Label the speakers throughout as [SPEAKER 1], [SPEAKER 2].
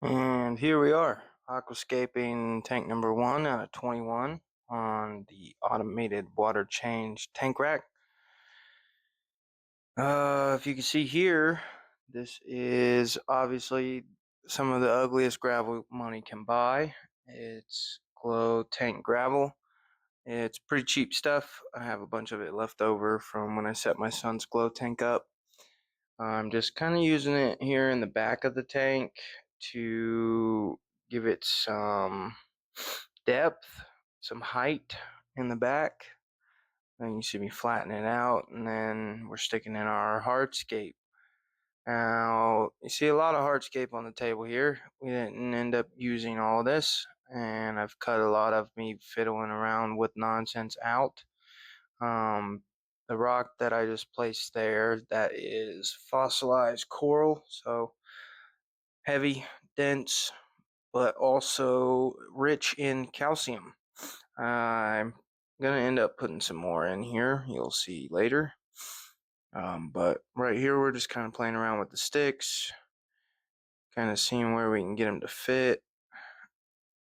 [SPEAKER 1] And here we are, Aquascaping Tank number 1 out of 21 on the automated water change tank rack. If you can see here, this is obviously some of the ugliest gravel money can buy. It's glow tank gravel. It's pretty cheap stuff. I have a bunch of it left over from when I set my son's glow tank up. I'm just kind of using it here in the back of the tank to give it some depth, some height in the back. Then you see me flatten it out, and then we're sticking in our hardscape. Now, you see a lot of hardscape on the table here. We didn't end up using all of this, and I've cut a lot of me fiddling around with nonsense out. The rock that I just placed there, that is fossilized coral, so heavy, dense, but also rich in calcium. I'm gonna end up putting some more in here, you'll see later. But right here we're just kind of playing around with the sticks, kind of seeing where we can get them to fit,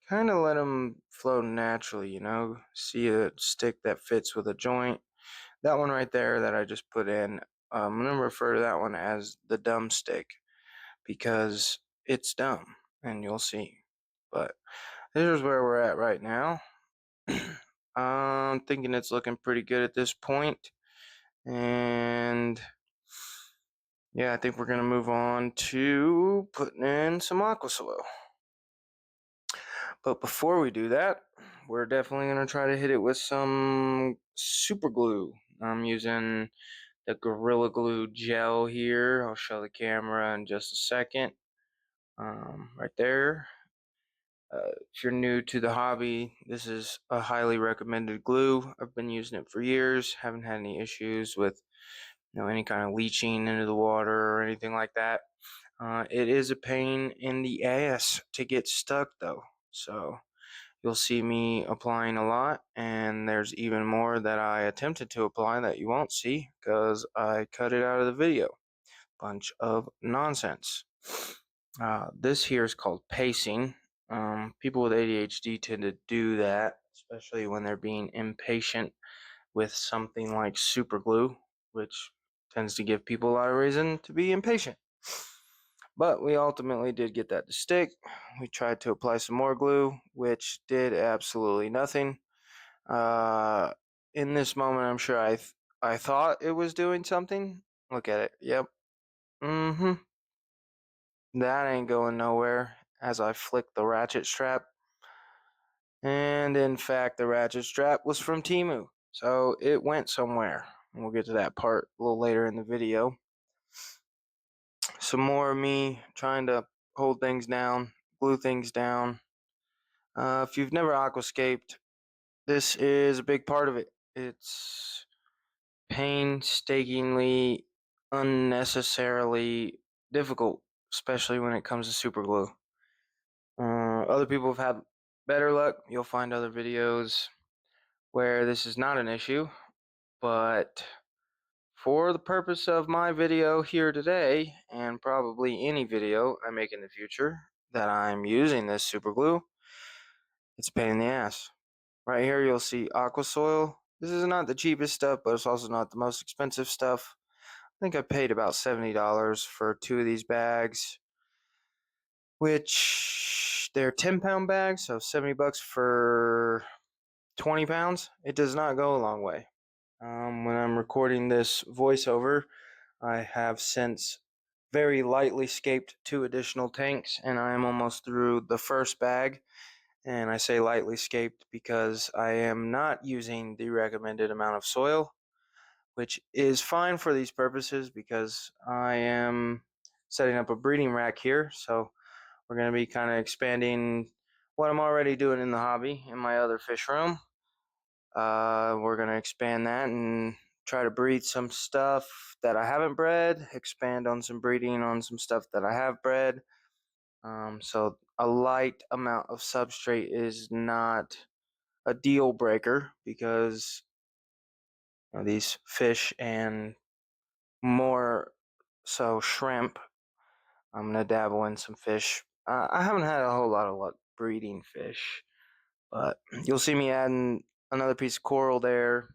[SPEAKER 1] kind of let them flow naturally, see a stick that fits with a joint. That one right there that I just put in, I'm going to refer to that one as the dumb stick because it's dumb, and you'll see. But this is where we're at right now. I'm thinking it's looking pretty good at this point. And yeah, I think we're going to move on to putting in some aqua soil. But before we do that, we're definitely going to try to hit it with some super glue. I'm using the Gorilla Glue gel here. I'll show the camera in just a second. Right there. If you're new to the hobby, this is a highly recommended glue. I've been using it for years. Haven't had any issues with any kind of leaching into the water or anything like that. It is a pain in the ass to get stuck though. So you'll see me applying a lot, and there's even more that I attempted to apply that you won't see because I cut it out of the video. Bunch of nonsense. This here is called pacing. People with ADHD tend to do that, especially when they're being impatient with something like super glue, which tends to give people a lot of reason to be impatient. But we ultimately did get that to stick. We tried to apply some more glue, which did absolutely nothing. Uh, in this moment, I'm sure I thought it was doing something. Look at it. Yep. Mm-hmm. That ain't going nowhere as I flicked the ratchet strap. And in fact, the ratchet strap was from Temu. So it went somewhere. And we'll get to that part a little later in the video. Some more of me trying to hold things down, glue things down. If you've never aquascaped, this is a big part of it. It's painstakingly, unnecessarily difficult, especially when it comes to super glue. Other people have had better luck. You'll find other videos where this is not an issue, but for the purpose of my video here today, and probably any video I make in the future that I'm using this super glue, it's a pain in the ass. Right here you'll see aqua soil. This is not the cheapest stuff, but it's also not the most expensive stuff. I think I paid about $70 for 2 of these bags, which they're 10-pound bags, so $70 for 20 pounds. It does not go a long way. When I'm recording this voiceover, I have since very lightly scaped 2 additional tanks, and I am almost through the first bag. And I say lightly scaped because I am not using the recommended amount of soil, which is fine for these purposes because I am setting up a breeding rack here. So we're going to be kind of expanding what I'm already doing in the hobby in my other fish room. We're going to expand that and try to breed some stuff that I haven't bred, expand on some breeding on some stuff that I have bred. So a light amount of substrate is not a deal breaker because these fish and more so shrimp, I'm going to dabble in some fish I haven't had a whole lot of luck breeding fish, but you'll see me adding another piece of coral there,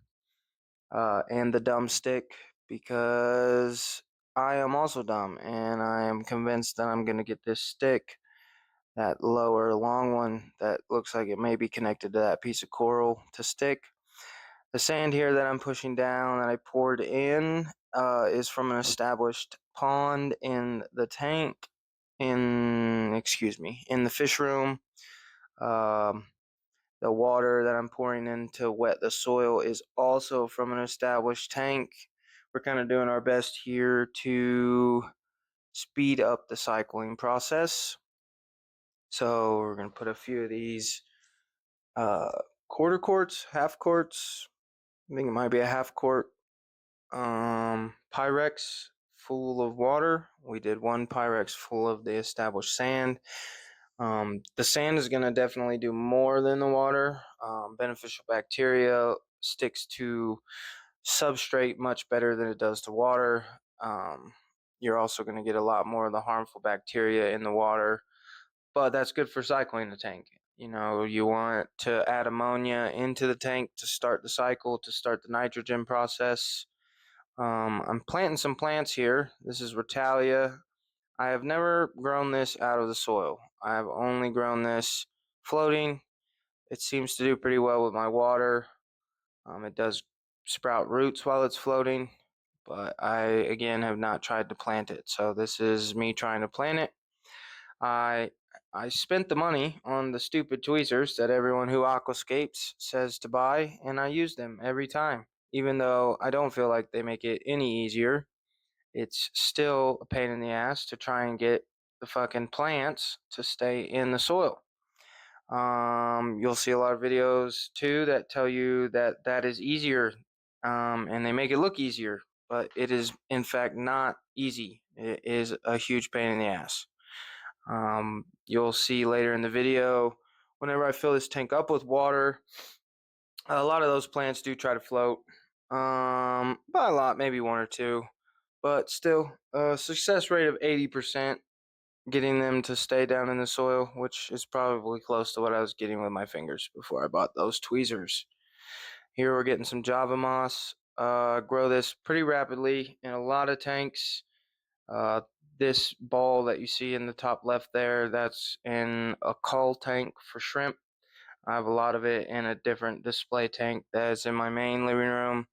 [SPEAKER 1] and the dumb stick, because I am also dumb and I am convinced that I'm going to get this stick, that lower long one that looks like it may be connected to that piece of coral, to stick. The sand here that I'm pushing down that I poured in is from an established pond in the tank, in the fish room. Um, the water that I'm pouring in to wet the soil is also from an established tank. We're kind of doing our best here to speed up the cycling process. So we're going to put a few of these uh, quarter quarts, half quarts. I think it might be a half quart Pyrex full of water. We did one Pyrex full of the established sand. The sand is going to definitely do more than the water. Beneficial bacteria sticks to substrate much better than it does to water. You're also going to get a lot more of the harmful bacteria in the water, but that's good for cycling the tank. You know, you want to add ammonia into the tank to start the cycle, to start the nitrogen process. I'm planting some plants here. This is Retalia. I have never grown this out of the soil. I have only grown this floating. It seems to do pretty well with my water. It does sprout roots while it's floating, but I, again, have not tried to plant it. So this is me trying to plant it. I I spent the money on the stupid tweezers that everyone who aquascapes says to buy, and I use them every time. Even though I don't feel like they make it any easier, it's still a pain in the ass to try and get the fucking plants to stay in the soil. You'll see a lot of videos too that tell you that that is easier, and they make it look easier, but it is in fact not easy. It is a huge pain in the ass. You'll see later in the video, whenever I fill this tank up with water, a lot of those plants do try to float. By a lot, maybe one or two, but still, a success rate of 80%, getting them to stay down in the soil, which is probably close to what I was getting with my fingers before I bought those tweezers. Here we're getting some Java moss. Grow this pretty rapidly in a lot of tanks. Uh, this ball that you see in the top left there, that's in a cull tank for shrimp. I have a lot of it in a different display tank that's in my main living room.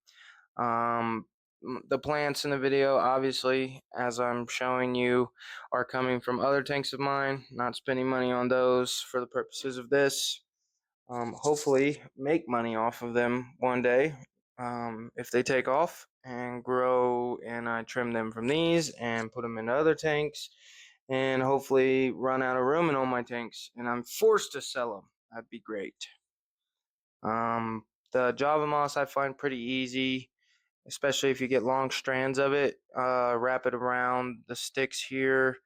[SPEAKER 1] Um, the plants in the video, obviously, as I'm showing you, are coming from other tanks of mine. Not spending money on those for the purposes of this. Hopefully, make money off of them one day, if they take off and grow, and I trim them from these and put them in other tanks, and hopefully run out of room in all my tanks, and I'm forced to sell them. That'd be great. Um, the Java moss I find pretty easy, especially if you get long strands of it. Wrap it around the sticks here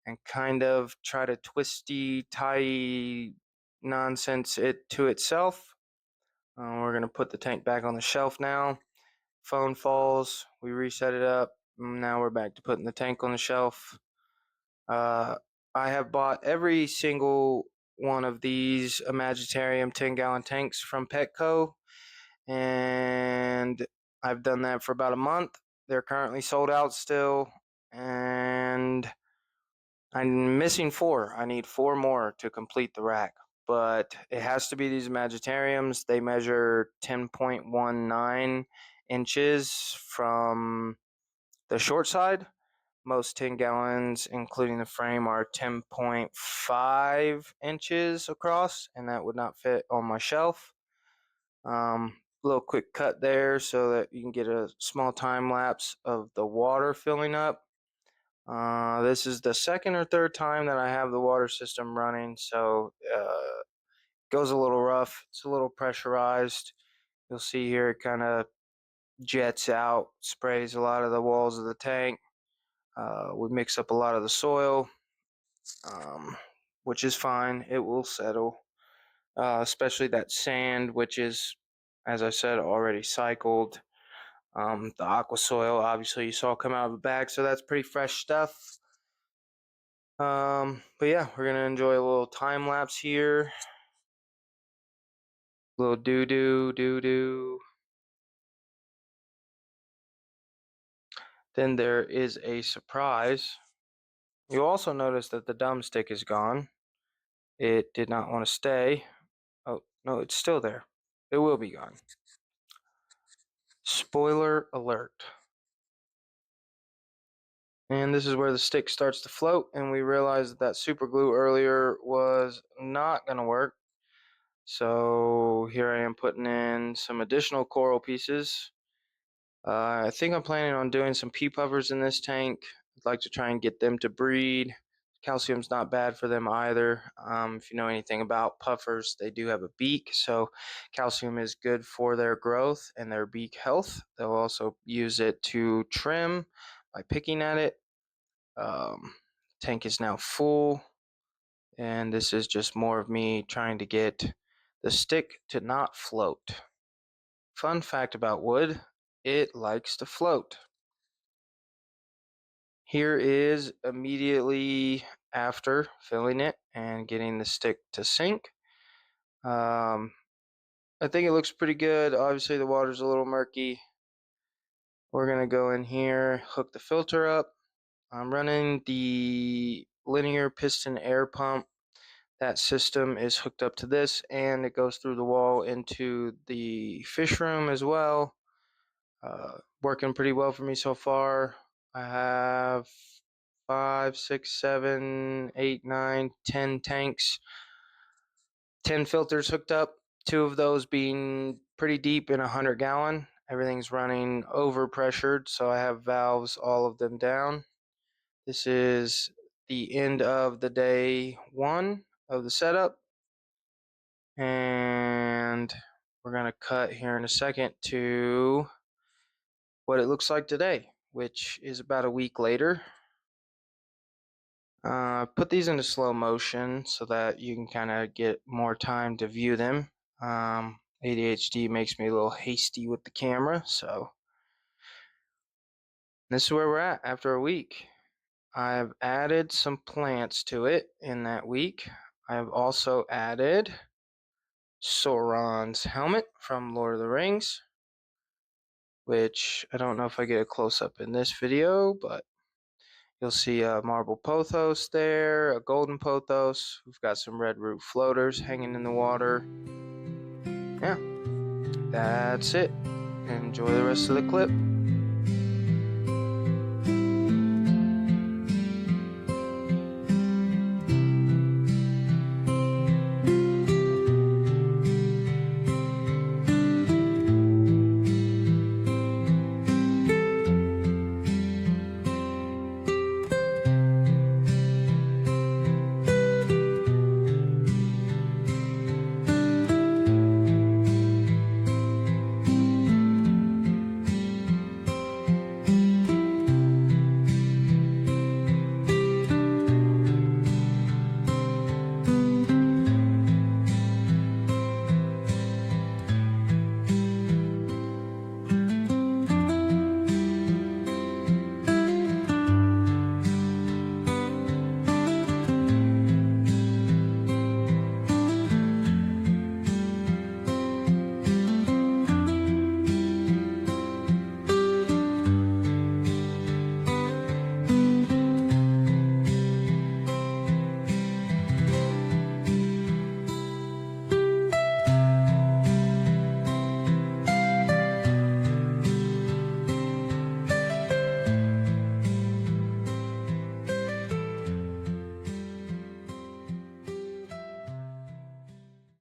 [SPEAKER 1] and kind of try to twisty, tie nonsense it to itself. We're going to put the tank back on the shelf now. Phone falls, we reset it up. Now we're back to putting the tank on the shelf. Uh, I have bought every single one of these Imagitarium 10-gallon tanks from Petco, and I've done that for about a month. They're currently sold out still, and I'm missing 4. I need 4 more to complete the rack, but it has to be these Imagitariums. They measure 10.19 inches from the short side. Most 10 gallons, including the frame, are 10.5 inches across, and that would not fit on my shelf. Little quick cut there so that you can get a small time lapse of the water filling up. This is the second or third time that I have the water system running, so it goes a little rough. It's a little pressurized. You'll see here it kind of jets out, sprays a lot of the walls of the tank. We mix up a lot of the soil, which is fine. It will settle, especially that sand, which is, as I said, already cycled. The aqua soil, obviously, you saw come out of the bag, so that's pretty fresh stuff. But yeah, we're gonna enjoy a little time lapse here. A little doo-doo. Then there is a surprise. You'll also notice that the dumb stick is gone. It did not want to stay. Oh, no, it's still there. It will be gone. Spoiler alert. And this is where the stick starts to float, and we realized that super glue earlier was not going to work. So here I am putting in some additional coral pieces. I think I'm planning on doing some pea puffers in this tank. I'd like to try and get them to breed. Calcium's not bad for them either. If you know anything about puffers, they do have a beak, so calcium is good for their growth and their beak health. They'll also use it to trim by picking at it. Tank is now full, and this is just more of me trying to get the stick to not float. Fun fact about wood, it likes to float. Here is immediately after filling it and getting the stick to sink. I think it looks pretty good. Obviously the water's a little murky. We're gonna go in here, hook the filter up. I'm running the linear piston air pump. That system is hooked up to this, and it goes through the wall into the fish room as well. Working pretty well for me so far. I have 5, 6, 7, 8, 9, 10 tanks, 10 filters hooked up. 2 of those being pretty deep in 100-gallon. Everything's running over pressured, so I have valves, all of them down. This is the end of the day 1 of the setup, and we're going to cut here in a second to what it looks like today, which is about a week later. Put these into slow motion so that you can kind of get more time to view them. ADHD makes me a little hasty with the camera, so this is where we're at after a week. I've added some plants to it in that week. I've also added Sauron's helmet from Lord of the Rings, which I don't know if I get a close-up in this video, but you'll see a marble pothos there, a golden pothos. We've got some red root floaters hanging in the water. Yeah, that's it. Enjoy the rest of the clip.